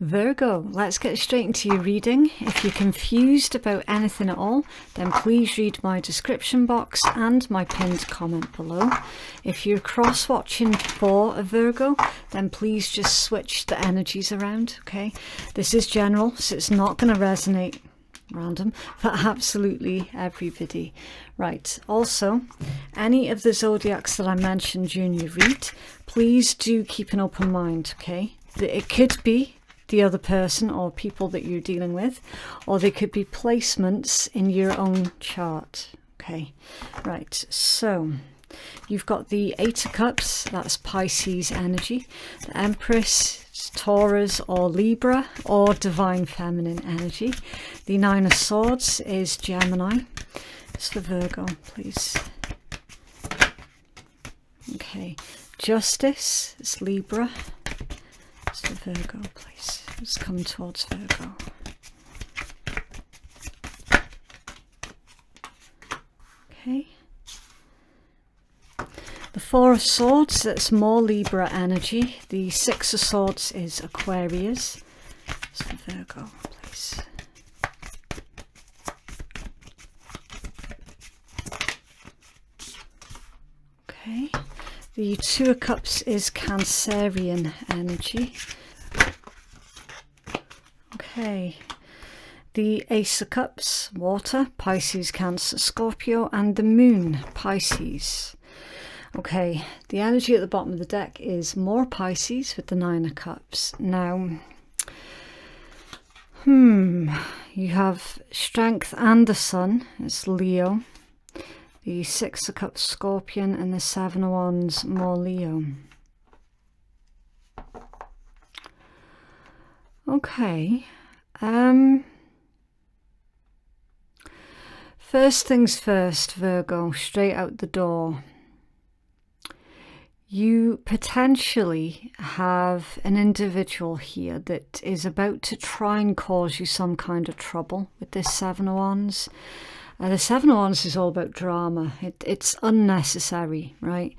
Virgo, let's get straight into your reading. If you're confused about anything at all, then please read my description box and my pinned comment below. If you're cross-watching for a Virgo, then please just switch the energies around, okay? This is general, so it's not going to resonate random for absolutely everybody. Right, also, any of the zodiacs that I mentioned during your read, please do keep an open mind, okay? It could be the other person or people that you're dealing with, or they could be placements in your own chart. Okay, right, so you've got the Eight of Cups, that's Pisces energy. The Empress, Taurus or Libra or Divine Feminine energy. The Nine of Swords is Gemini. It's for Virgo, please. Okay, Justice is Libra. It's for Virgo, please. It's coming towards Virgo. Okay. The Four of Swords, that's more Libra energy. The Six of Swords is Aquarius. It's for Virgo, please. Okay. The Two of Cups is Cancerian energy. Okay. The Ace of Cups, water, Pisces, Cancer, Scorpio, and the Moon, Pisces. Okay, the energy at the bottom of the deck is more Pisces with the Nine of Cups. Now, you have Strength and the Sun, it's Leo. The Six of Cups, Scorpion, and the Seven of Wands, more Leo. Okay. First things first, Virgo, straight out the door. You potentially have an individual here that is about to try and cause you some kind of trouble with this Seven of Wands. The Seven of Wands is all about drama. It's unnecessary, right?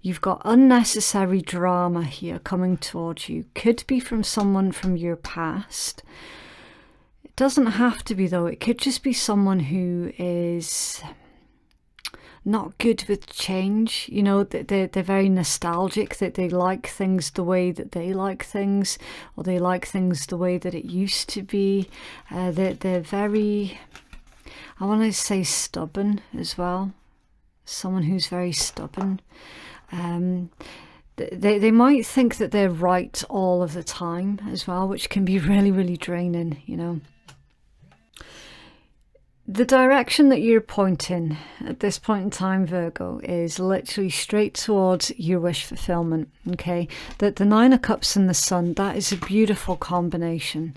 You've got unnecessary drama here coming towards you. Could be from someone from your past. It doesn't have to be, though. It could just be someone who is not good with change. You know, they're very nostalgic, that they like things the way that they like things, or they like things the way that it used to be. They're very, I want to say, stubborn as well. Someone who's very stubborn. They might think that they're right all of the time as well, which can be really, really draining, you know. The direction that you're pointing at this point in time, Virgo, is literally straight towards your wish fulfillment, okay? That the Nine of Cups and the Sun, that is a beautiful combination,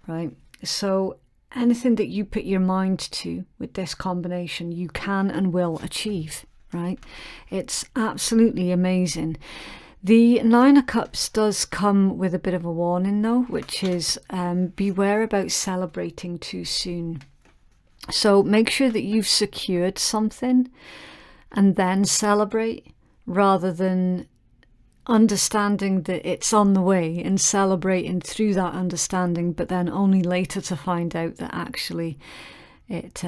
right? So anything that you put your mind to with this combination, you can and will achieve, right? It's absolutely amazing. The Nine of Cups does come with a bit of a warning, though, which is beware about celebrating too soon. So make sure that you've secured something and then celebrate, rather than understanding that it's on the way and celebrating through that understanding, but then only later to find out that actually it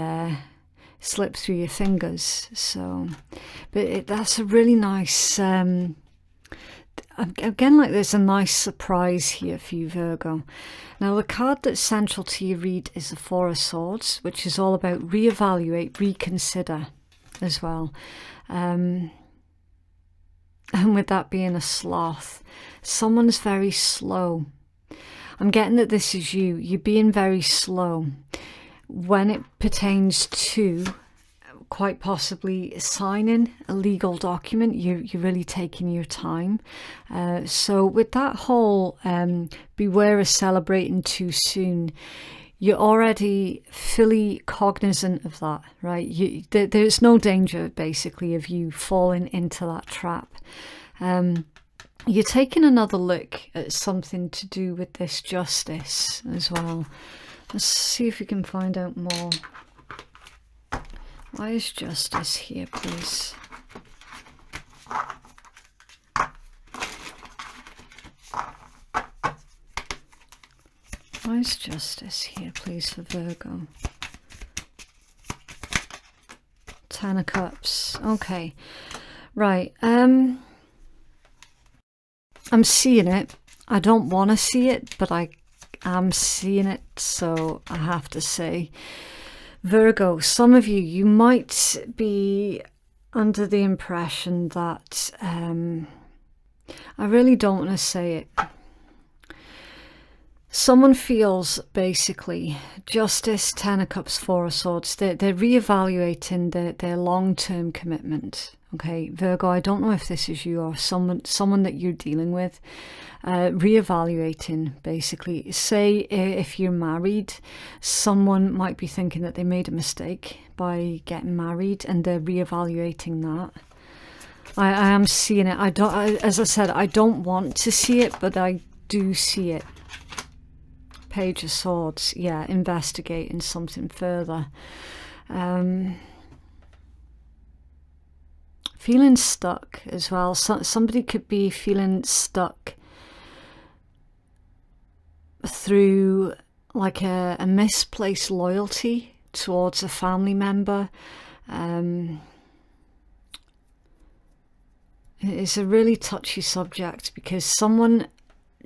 slipped through your fingers. So, but that's a really nice, again, like there's a nice surprise here for you, Virgo. Now, the card that's central to your read is the Four of Swords, which is all about reevaluate, reconsider as well. And with that being a sloth, someone's very slow. I'm getting that this is you. You're being very slow when it pertains to quite possibly signing a legal document. You're really taking your time. So with that whole beware of celebrating too soon, you're already fully cognizant of that, right? There's no danger, basically, of you falling into that trap. You're taking another look at something to do with this Justice as well. Let's see if we can find out more. Why is Justice here, please? Why is justice here, please, for Virgo? Ten of Cups. Okay. Right. I'm seeing it. I don't want to see it, but I am seeing it, so I have to say. Virgo, some of you might be under the impression that, I really don't want to say it. Someone feels basically Justice, Ten of Cups, Four of Swords. They're reevaluating their long-term commitment. Okay, Virgo, I don't know if this is you or someone that you're dealing with. Reevaluating, basically. Say if you're married, someone might be thinking that they made a mistake by getting married, and they're reevaluating that. I am seeing it. As I said, I don't want to see it, but I do see it. Page of Swords, yeah, investigating something further. Feeling stuck as well. Somebody could be feeling stuck through like a misplaced loyalty towards a family member. It's a really touchy subject because someone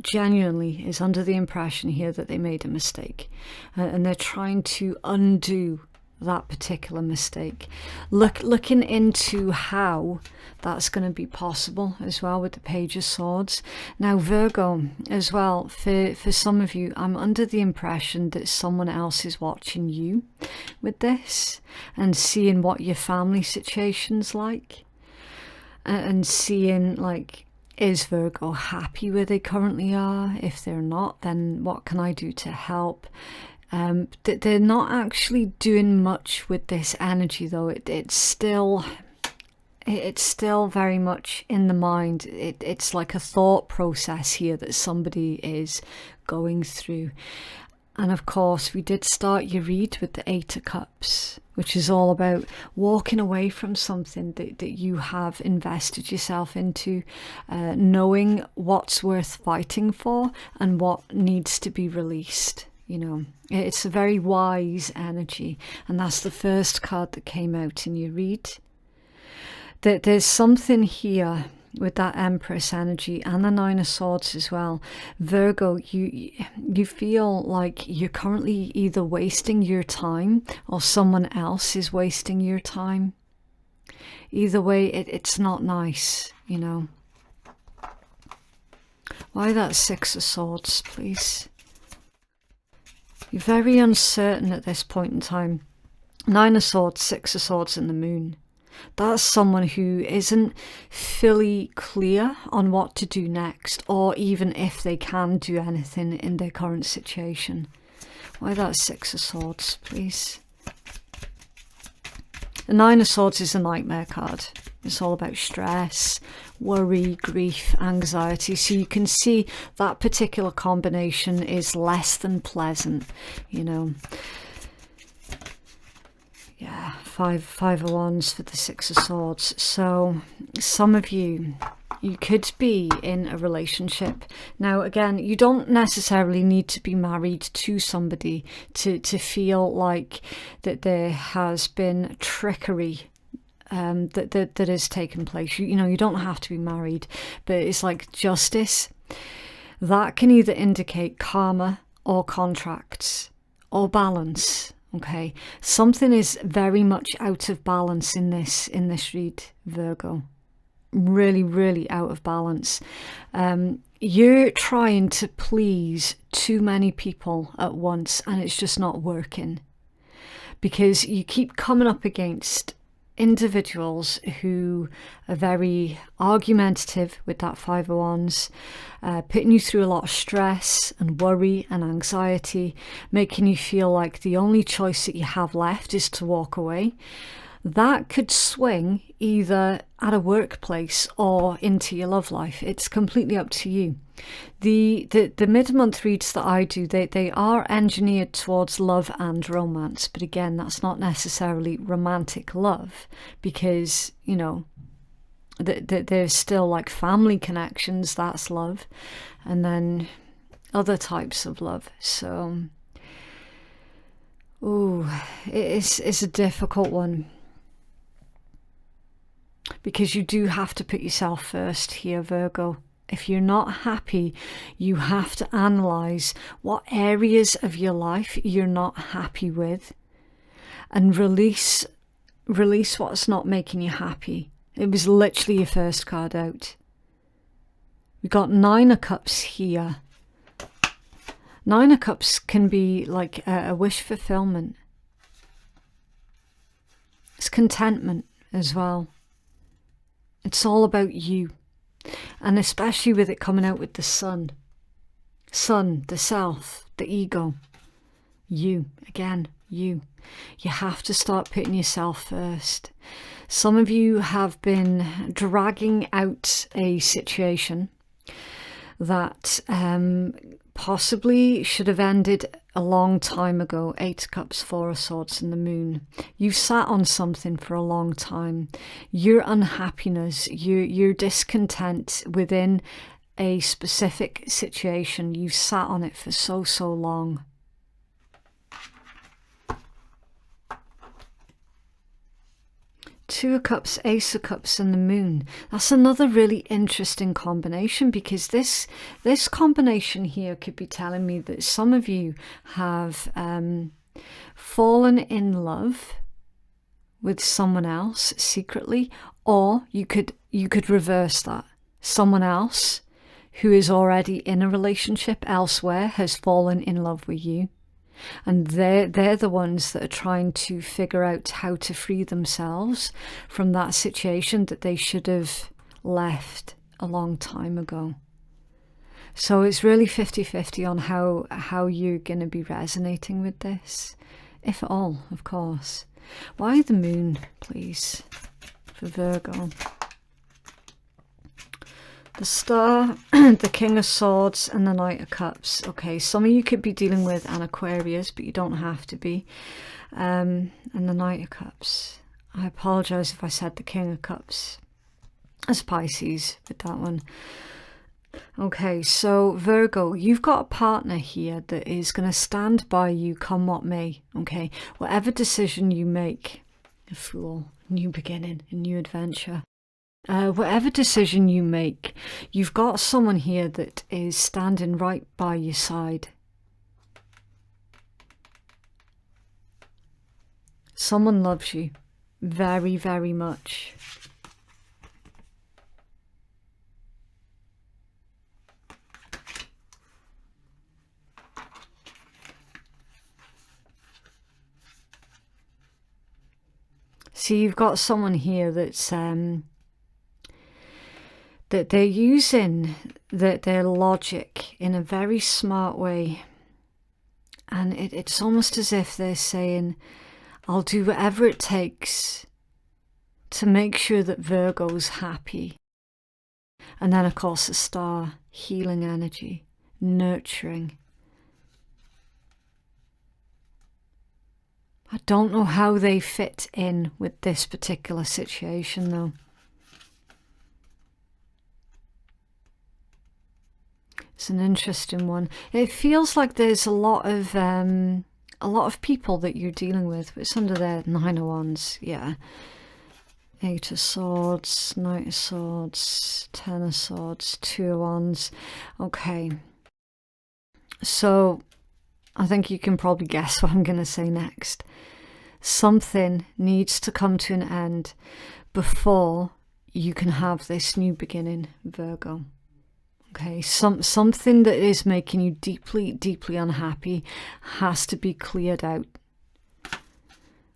genuinely is under the impression here that they made a mistake, and they're trying to undo that particular mistake. Looking into how that's going to be possible as well with the Page of Swords. Now Virgo as well, for some of you, I'm under the impression that someone else is watching you with this and seeing what your family situation's like, and seeing like, is Virgo happy where they currently are? If they're not, then what can I do to help? They're not actually doing much with this energy though. It's still very much in the mind. It's like a thought process here that somebody is going through. And of course, we did start your read with the Eight of Cups, which is all about walking away from something that you have invested yourself into, knowing what's worth fighting for and what needs to be released. You know, it's a very wise energy, and that's the first card that came out in your read. There's something here with that Empress energy and the Nine of Swords as well. Virgo, you feel like you're currently either wasting your time or someone else is wasting your time. Either way, it's not nice, you know. Why that Six of Swords, please? You're very uncertain at this point in time. Nine of Swords, Six of Swords and the Moon. That's someone who isn't fully clear on what to do next, or even if they can do anything in their current situation. Why that Six of Swords, please? The Nine of Swords is a nightmare card. It's all about stress, worry, grief, anxiety. So you can see that particular combination is less than pleasant, you know. Yeah, five of Wands for the Six of Swords. So some of you could be in a relationship. Now, again, you don't necessarily need to be married to somebody to feel like that there has been trickery that has taken place. You know, you don't have to be married, but it's like justice. That can either indicate karma or contracts or balance. Okay, something is very much out of balance in this read, Virgo. Really, really out of balance. You're trying to please too many people at once, and it's just not working, because you keep coming up against individuals who are very argumentative with that Five of Wands, putting you through a lot of stress and worry and anxiety, making you feel like the only choice that you have left is to walk away. That could swing either at a workplace or into your love life. It's completely up to you. The mid-month reads that I do, they are engineered towards love and romance, but again, that's not necessarily romantic love, because, you know, there's still like family connections, that's love, and then other types of love. So, ooh, it's a difficult one, because you do have to put yourself first here, Virgo. If you're not happy, you have to analyze what areas of your life you're not happy with, and release what's not making you happy. It was literally your first card out. We got Nine of Cups here. Nine of Cups can be like a wish fulfillment. It's contentment as well. It's all about you. And especially with it coming out with the Sun. Sun, the self, the ego. You, again, you. You have to start putting yourself first. Some of you have been dragging out a situation that possibly should have ended a long time ago. Eight of Cups, Four of Swords and the Moon. You've sat on something for a long time. Your unhappiness, your discontent within a specific situation, you've sat on it for so long. Two of Cups, Ace of Cups and the Moon. That's another really interesting combination, because this combination here could be telling me that some of you have fallen in love with someone else secretly, or you could reverse that. Someone else who is already in a relationship elsewhere has fallen in love with you. And they're the ones that are trying to figure out how to free themselves from that situation that they should have left a long time ago. So it's really 50-50 on how you're going to be resonating with this, if at all, of course. Why the Moon, please, for Virgo? The Star, the King of Swords and the Knight of Cups. Okay, some of you could be dealing with an Aquarius, but you don't have to be. And the Knight of Cups. I apologise if I said the King of Cups as Pisces with that one. Okay, so Virgo, you've got a partner here that is going to stand by you come what may. Okay, whatever decision you make, a Fool, new beginning, a new adventure. Whatever decision you make, you've got someone here that is standing right by your side. Someone loves you very, very much. So you've got someone here that's that they're using their logic in a very smart way. And it's almost as if they're saying, I'll do whatever it takes to make sure that Virgo's happy. And then, of course, the Star, healing energy, nurturing. I don't know how they fit in with this particular situation, though. It's an interesting one. It feels like there's a lot of people that you're dealing with. It's under there, Nine of Wands, yeah. Eight of Swords, Knight of Swords, Ten of Swords, Two of Wands. Okay. So, I think you can probably guess what I'm going to say next. Something needs to come to an end before you can have this new beginning, Virgo. Okay, something that is making you deeply, deeply unhappy has to be cleared out.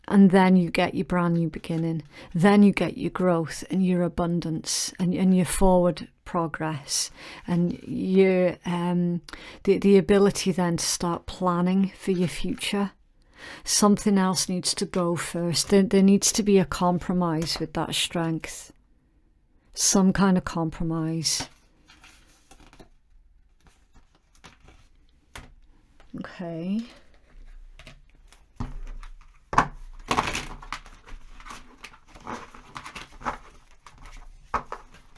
And then you get your brand new beginning. Then you get your growth and your abundance and your forward progress. And your the ability then to start planning for your future. Something else needs to go first. There needs to be a compromise with that strength. Some kind of compromise. Okay.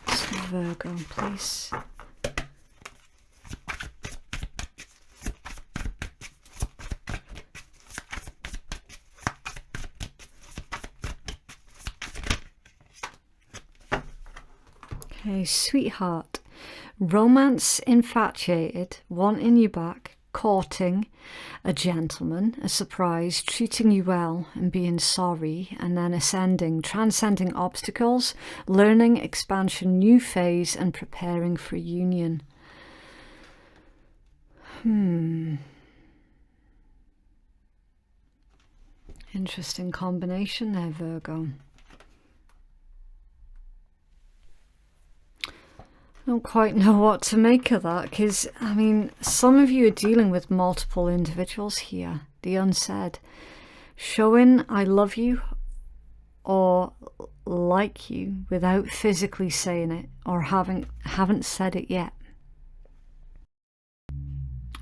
So Virgo, please. Okay, sweetheart. Romance infatuated, wanting you back, courting a gentleman, a surprise, treating you well and being sorry, and then ascending, transcending obstacles, learning, expansion, new phase, and preparing for union. Interesting combination there, Virgo. I don't quite know what to make of that, because, I mean, some of you are dealing with multiple individuals here. The unsaid. Showing I love you or like you without physically saying it, or haven't said it yet.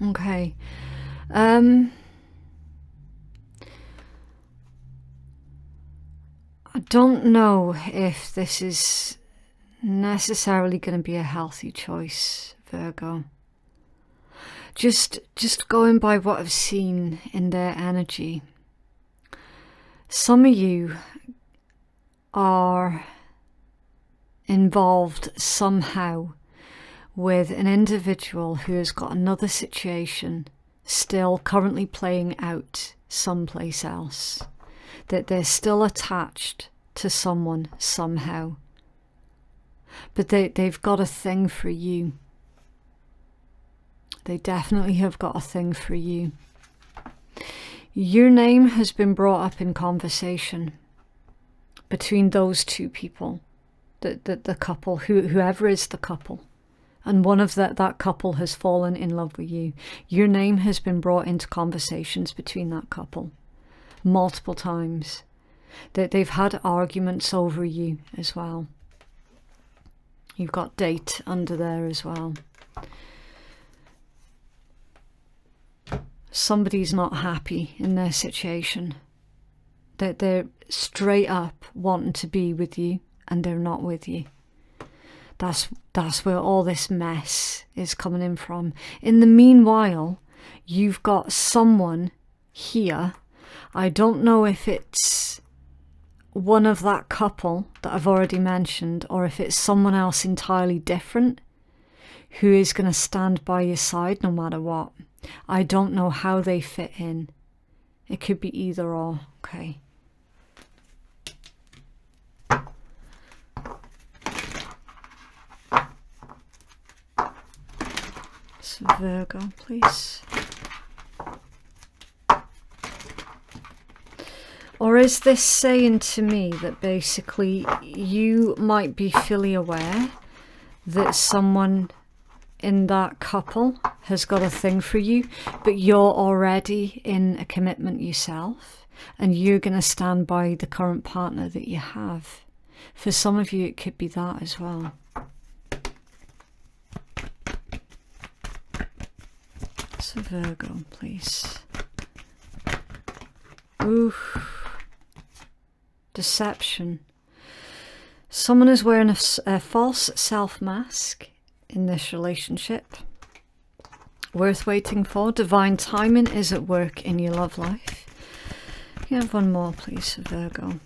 Okay. I don't know if this is necessarily going to be a healthy choice, Virgo. Just going by what I've seen in their energy. Some of you are involved somehow with an individual who has got another situation still currently playing out someplace else. That they're still attached to someone somehow. But they've got a thing for you. They definitely have got a thing for you. Your name has been brought up in conversation between those two people, the couple, whoever is the couple. And one of that couple has fallen in love with you. Your name has been brought into conversations between that couple multiple times. That they've had arguments over you as well. You've got date under there as well. Somebody's not happy in their situation. They're straight up wanting to be with you and they're not with you. That's where all this mess is coming in from. In the meanwhile, you've got someone here. I don't know if it's one of that couple that I've already mentioned, or if it's someone else entirely different who is going to stand by your side no matter what. I don't know how they fit in. It could be either or. Okay. So Virgo, please. Or is this saying to me that basically you might be fully aware that someone in that couple has got a thing for you, but you're already in a commitment yourself and you're going to stand by the current partner that you have? For some of you, it could be that as well. So Virgo, please. Ooh. Deception. Someone is wearing a false self-mask in this relationship. Worth waiting for. Divine timing is at work in your love life. You have one more, please, for Virgo.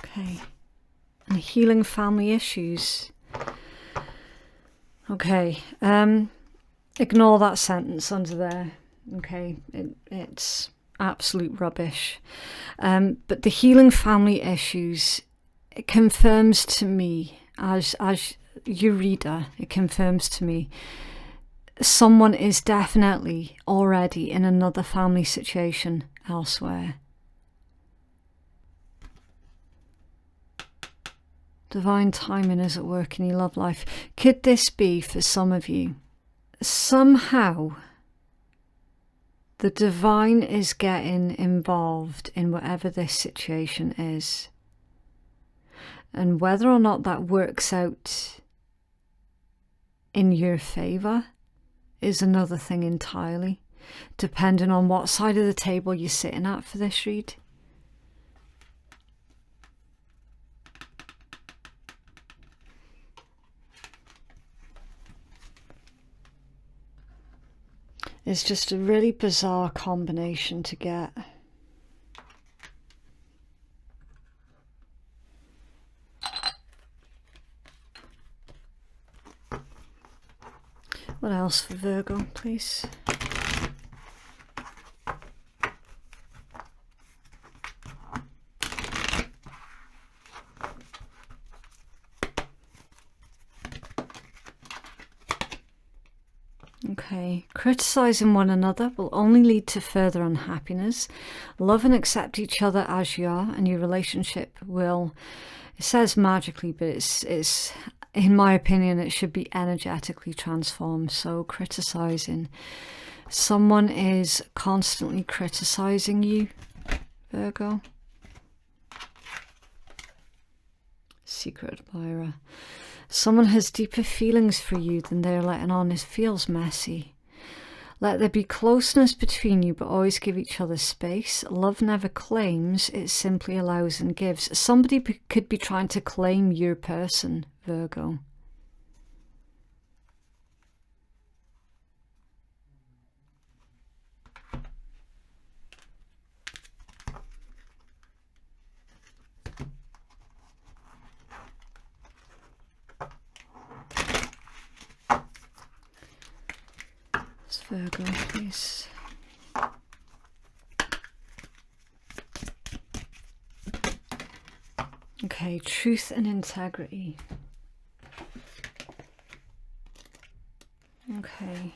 Okay. And healing family issues. Okay. Ignore that sentence under there. Okay. It's absolute rubbish. But the healing family issues, it confirms to me, as your reader, it confirms to me someone is definitely already in another family situation elsewhere. Divine timing is at work in your love life. Could this be for some of you? Somehow the divine is getting involved in whatever this situation is. And whether or not that works out in your favour is another thing entirely, depending on what side of the table you're sitting at for this read. It's just a really bizarre combination to get. What else for Virgo, please? Okay, criticising one another will only lead to further unhappiness. Love and accept each other as you are, and your relationship will, it says magically, but it's in my opinion, it should be energetically transformed. So criticising. Someone is constantly criticising you, Virgo. Secret admirer. Someone has deeper feelings for you than they're letting on. It feels messy. Let there be closeness between you, but always give each other space. Love never claims, it simply allows and gives. Somebody could be trying to claim your person, Virgo. Virgo, please. Okay, truth and integrity. Okay.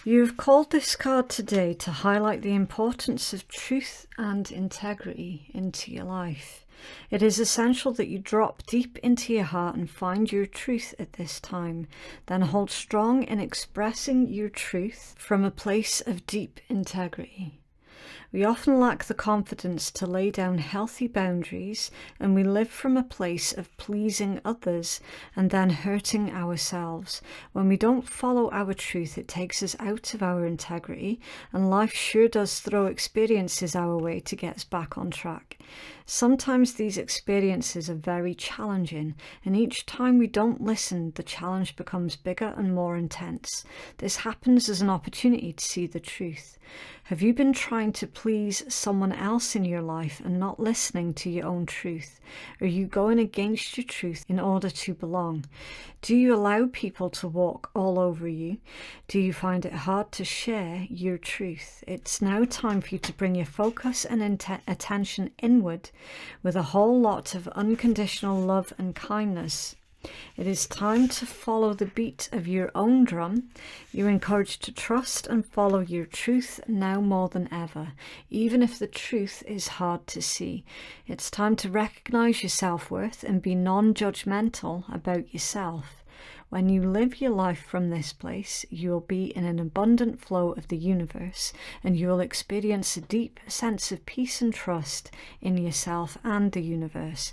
You've called this card today to highlight the importance of truth and integrity into your life. It is essential that you drop deep into your heart and find your truth at this time. Then hold strong in expressing your truth from a place of deep integrity. We often lack the confidence to lay down healthy boundaries, and we live from a place of pleasing others and then hurting ourselves. When we don't follow our truth, it takes us out of our integrity, and life sure does throw experiences our way to get us back on track. Sometimes these experiences are very challenging, and each time we don't listen, the challenge becomes bigger and more intense. This happens as an opportunity to see the truth. Have you been trying to please someone else in your life and not listening to your own truth? Are you going against your truth in order to belong? Do you allow people to walk all over you? Do you find it hard to share your truth? It's now time for you to bring your focus and attention inward with a whole lot of unconditional love and kindness. It is time to follow the beat of your own drum. You're encouraged to trust and follow your truth now more than ever, even if the truth is hard to see. It's time to recognize your self-worth and be non-judgmental about yourself. When you live your life from this place, you will be in an abundant flow of the universe, and you will experience a deep sense of peace and trust in yourself and the universe.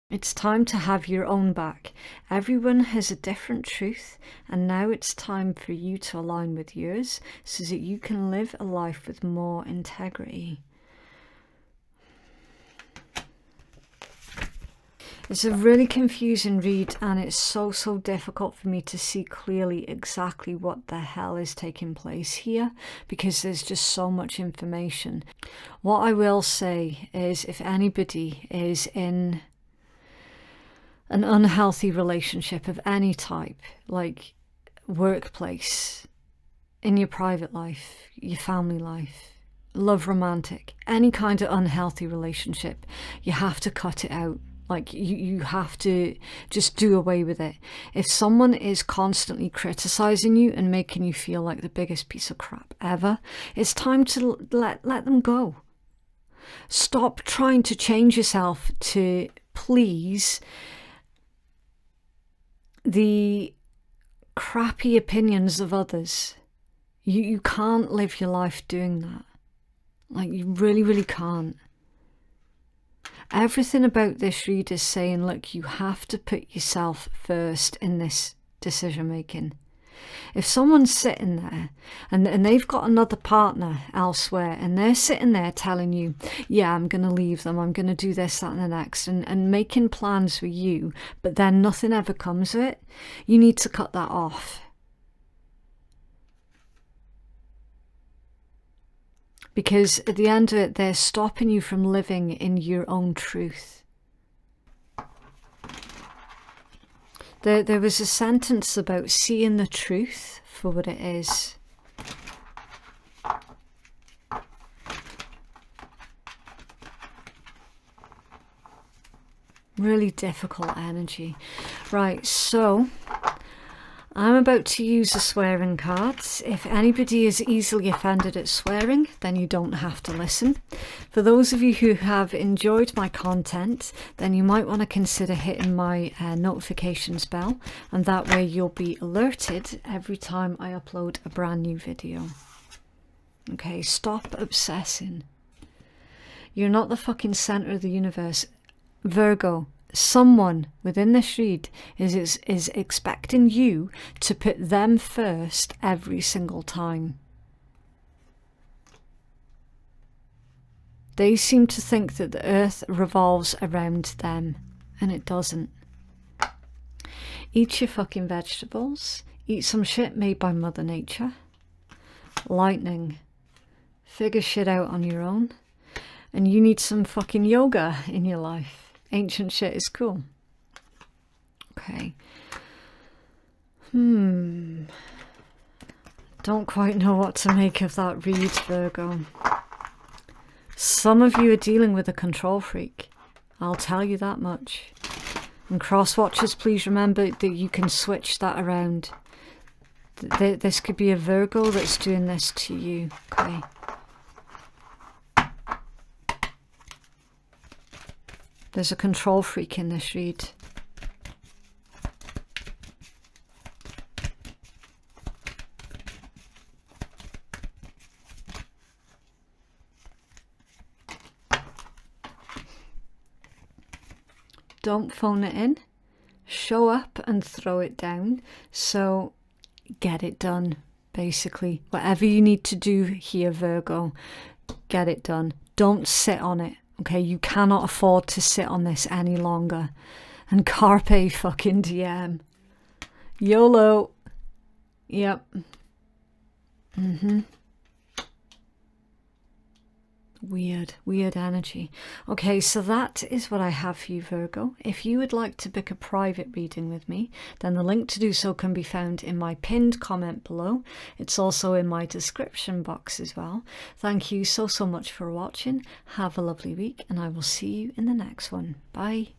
It's time to have your own back. Everyone has a different truth, and now it's time for you to align with yours so that you can live a life with more integrity. It's a really confusing read, and it's so difficult for me to see clearly exactly what the hell is taking place here, because there's just so much information. What I will say is, if anybody is in an unhealthy relationship of any type, like workplace, in your private life, your family life, love romantic, any kind of unhealthy relationship, you have to cut it out. Like you have to just do away with it. If someone is constantly criticizing you and making you feel like the biggest piece of crap ever, it's time to let them go. Stop trying to change yourself to please the crappy opinions of others. You can't live your life doing that. Like, you really can't. Everything about this read is saying, look, you have to put yourself first in this decision making. If someone's sitting there and they've got another partner elsewhere, and they're sitting there telling you, yeah, I'm going to leave them, I'm going to do this, that and the next, and making plans for you, but then nothing ever comes of it, you need to cut that off. Because at the end of it, they're stopping you from living in your own truth. There was a sentence about seeing the truth for what it is. Really difficult energy. Right, so I'm about to use the swearing cards. If anybody is easily offended at swearing, then you don't have to listen. For those of you who have enjoyed my content, then you might want to consider hitting my notifications bell, and that way you'll be alerted every time I upload a brand new video. Okay, stop obsessing. You're not the fucking center of the universe. Virgo, someone within this read is expecting you to put them first every single time. They seem to think that the earth revolves around them, and it doesn't. Eat your fucking vegetables. Eat some shit made by Mother Nature. Lightning. Figure shit out on your own. And you need some fucking yoga in your life. Ancient shit is cool. Okay. Don't quite know what to make of that read, Virgo. Some of you are dealing with a control freak. I'll tell you that much. And cross watchers, please remember that you can switch that around. This could be a Virgo that's doing this to you. Okay. There's a control freak in this read. Don't phone it in. Show up and throw it down. So get it done, basically. Whatever you need to do here, Virgo, get it done. Don't sit on it. Okay, you cannot afford to sit on this any longer. And carpe fucking diem. YOLO. Yep. Weird energy. Okay, so that is what I have for you, Virgo. If you would like to book a private reading with me, then the link to do so can be found in my pinned comment below. It's also in my description box as well. Thank you so much for watching. Have a lovely week, and I will see you in the next one. Bye.